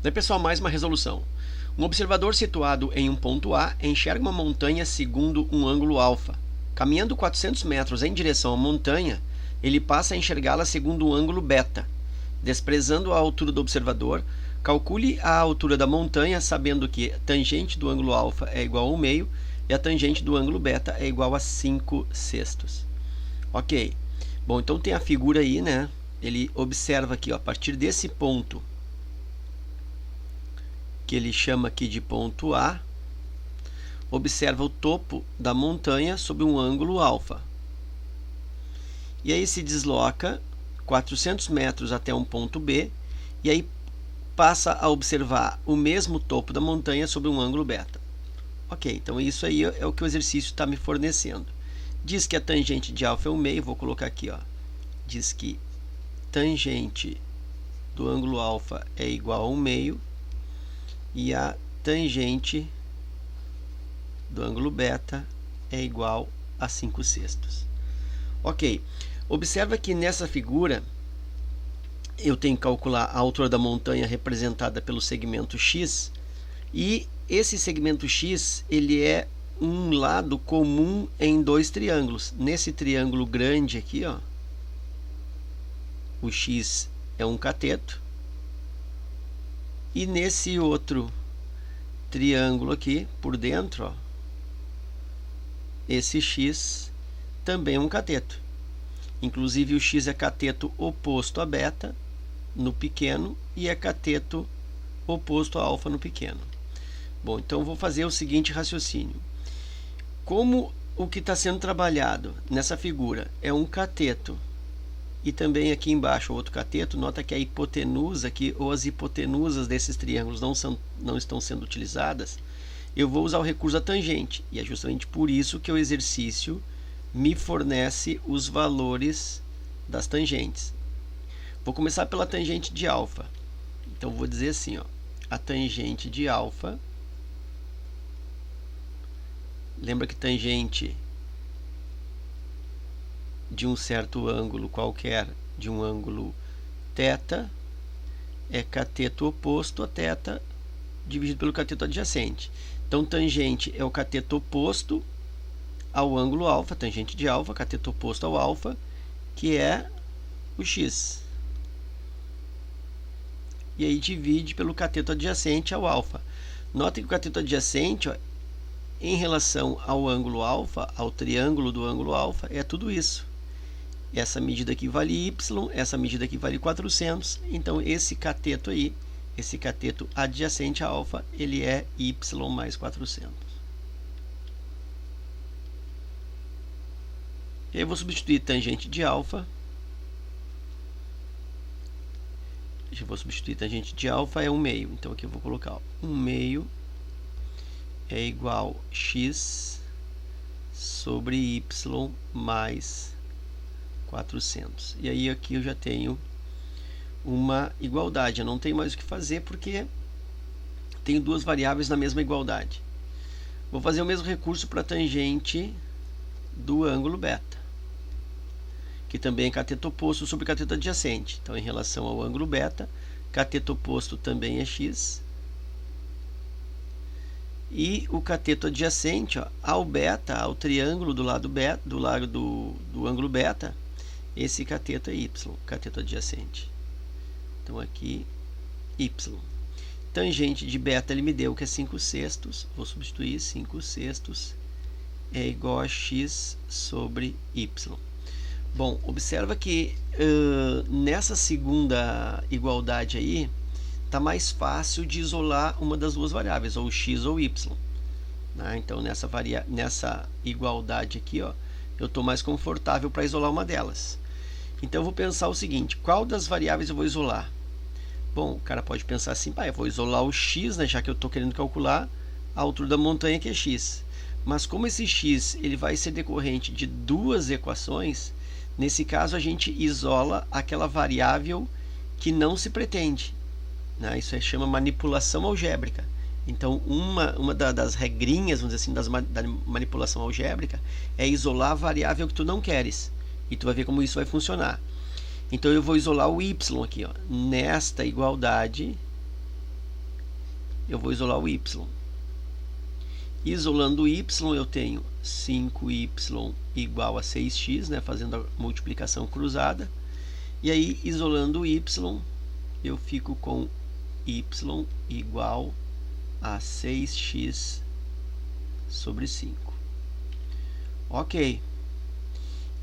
Daí, pessoal, mais uma resolução. Um observador situado em um ponto A enxerga uma montanha segundo um ângulo alfa. Caminhando 400 metros em direção à montanha, ele passa a enxergá-la segundo um ângulo beta. Desprezando a altura do observador, calcule a altura da montanha, sabendo que a tangente do ângulo alfa é igual a 1/2 e a tangente do ângulo beta é igual a 5/6. Ok. Bom, então tem a figura aí, né? Ele observa aqui, ó, a partir desse ponto, que ele chama aqui de ponto A, observa o topo da montanha sob um ângulo alfa. E aí se desloca 400 metros até um ponto B, e aí passa a observar o mesmo topo da montanha sob um ângulo beta. Ok, então isso aí é o que o exercício está me fornecendo. Diz que a tangente de alfa é 1/2, vou colocar aqui, ó. Diz que tangente do ângulo alfa é igual a 1/2 e a tangente do ângulo beta é igual a 5/6. Ok, observa que nessa figura eu tenho que calcular a altura da montanha representada pelo segmento X, e esse segmento X ele é um lado comum em dois triângulos. Nesse triângulo grande aqui, ó, o X é um cateto, e nesse outro triângulo aqui por dentro, ó, esse X também é um cateto. Inclusive o X é cateto oposto a beta no pequeno e é cateto oposto a alfa no pequeno. Bom, então vou fazer o seguinte raciocínio. Como o que está sendo trabalhado nessa figura é um cateto e também aqui embaixo outro cateto, nota que a hipotenusa aqui, ou as hipotenusas desses triângulos não estão sendo utilizadas, eu vou usar o recurso da tangente, e é justamente por isso que o exercício me fornece os valores das tangentes. Vou começar pela tangente de alfa. Então vou dizer assim, ó, a tangente de alfa, lembra que tangente de um certo ângulo qualquer, de um ângulo θ, é cateto oposto a θ dividido pelo cateto adjacente. Então tangente é o cateto oposto ao ângulo alfa, tangente de alfa, cateto oposto ao alfa, que é o x. E aí divide pelo cateto adjacente ao alfa. Notem que o cateto adjacente, ó, em relação ao ângulo alfa, ao triângulo do ângulo alfa, é tudo isso. Essa medida aqui vale y, essa medida aqui vale 400. Então esse cateto aí, esse cateto adjacente a alfa, ele é y mais 400. Eu vou substituir tangente de alfa. Eu vou substituir tangente de alfa é 1/2. Então aqui eu vou colocar, ó, 1/2 é igual a x sobre y mais 400. E aí aqui eu já tenho uma igualdade. Eu não tenho mais o que fazer porque tenho duas variáveis na mesma igualdade. Vou fazer o mesmo recurso para a tangente do ângulo beta, que também é cateto oposto sobre cateto adjacente. Então, em relação ao ângulo beta, cateto oposto também é x. E o cateto adjacente, ó, ao beta, ao triângulo do lado beta, do ângulo beta, esse cateto é y, cateto adjacente. Então aqui y. Tangente de beta ele me deu que é 5/6. Vou substituir 5/6 é igual a x sobre y. Bom, observa que nessa segunda igualdade aí, está mais fácil de isolar uma das duas variáveis, ou x ou y. Né? Então, nessa igualdade aqui, ó, eu estou mais confortável para isolar uma delas. Então, eu vou pensar o seguinte, qual das variáveis eu vou isolar? Bom, o cara pode pensar assim, eu vou isolar o x, né, já que eu estou querendo calcular a altura da montanha, que é x. Mas como esse x ele vai ser decorrente de duas equações, nesse caso a gente isola aquela variável que não se pretende. Né? Isso chama manipulação algébrica. Então, uma das regrinhas, vamos dizer assim, da manipulação algébrica é isolar a variável que tu não queres. E tu vai ver como isso vai funcionar. Então, eu vou isolar o y aqui, ó. Nesta igualdade, eu vou isolar o y. Isolando o y, eu tenho 5y igual a 6x, né, fazendo a multiplicação cruzada. E aí, isolando o y, eu fico com y igual a 6x sobre 5. Ok.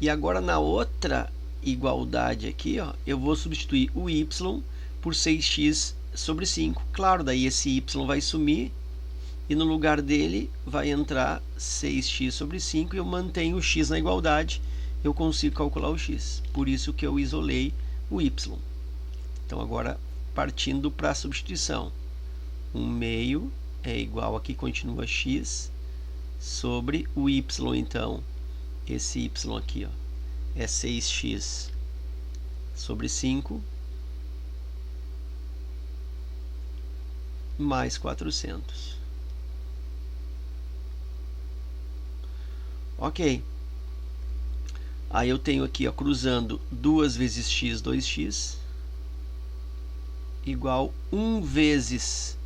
E agora, na outra igualdade aqui, ó, eu vou substituir o y por 6x sobre 5. Claro, daí esse y vai sumir e no lugar dele vai entrar 6x sobre 5 e eu mantenho o x na igualdade, eu consigo calcular o x. Por isso que eu isolei o y. Então, agora, partindo para a substituição. 1/2 é igual, aqui continua x, sobre o y, então, esse y aqui, ó, é 6x sobre 5 mais 400. Ok. Aí eu tenho aqui, ó, cruzando 2 vezes x, 2x, igual 1 vezes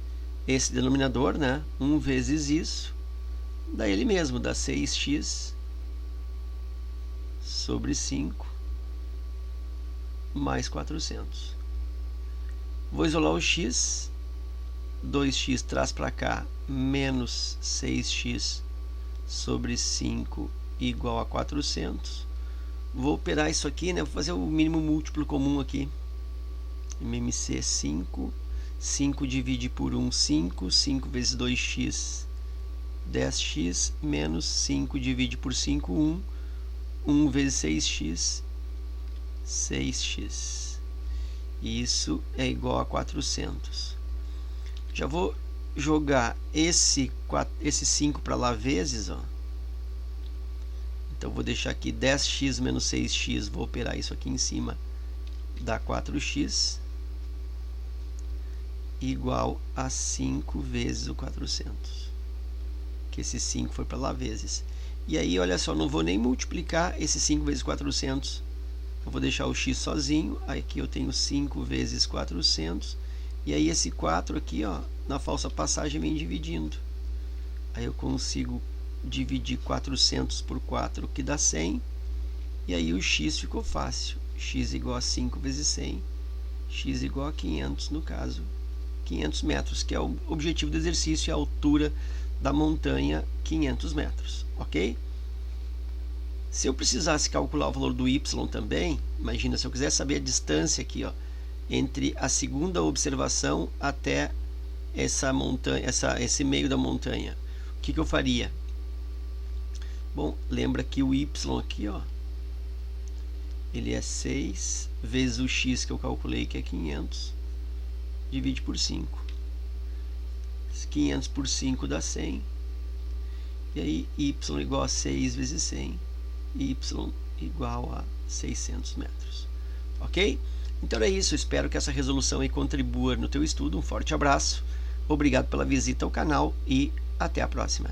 esse denominador, né? 1 vezes isso, dá ele mesmo, dá 6x sobre 5 mais 400. Vou isolar o x, 2x traz para cá, menos 6x sobre 5 igual a 400. Vou operar isso aqui, né? Vou fazer o mínimo múltiplo comum aqui. MMC 5. 5 divide por 1, 5. 5 vezes 2x, 10x. Menos 5 divide por 5, 1. 1 vezes 6x, 6x. Isso é igual a 400. Já vou jogar esse 5 para lá vezes, ó. Então, vou deixar aqui 10x menos 6x, vou operar isso aqui em cima, dá 4x, igual a 5 vezes o 400. Que esse 5 foi para lá vezes. E aí, olha só, não vou nem multiplicar esse 5 vezes 400. Eu vou deixar o x sozinho. Aqui eu tenho 5 vezes 400. E aí, esse 4 aqui, ó, na falsa passagem, vem dividindo. Aí eu consigo dividir 400 por 4, que dá 100. E aí o x ficou fácil. X igual a 5 vezes 100. X igual a 500, no caso, 500 metros, que é o objetivo do exercício, é a altura da montanha, 500 metros, ok? Se eu precisasse calcular o valor do y também, imagina, se eu quiser saber a distância aqui, ó, entre a segunda observação até essa montanha, esse meio da montanha, o que eu faria? Bom, lembra que o y aqui, ó, ele é 6 vezes o x que eu calculei, que é 500, divide por 5. 500 por 5 dá 100. E aí, y igual a 6 vezes 100. Y igual a 600 metros. Ok? Então é isso. Espero que essa resolução aí contribua no teu estudo. Um forte abraço. Obrigado pela visita ao canal e até a próxima.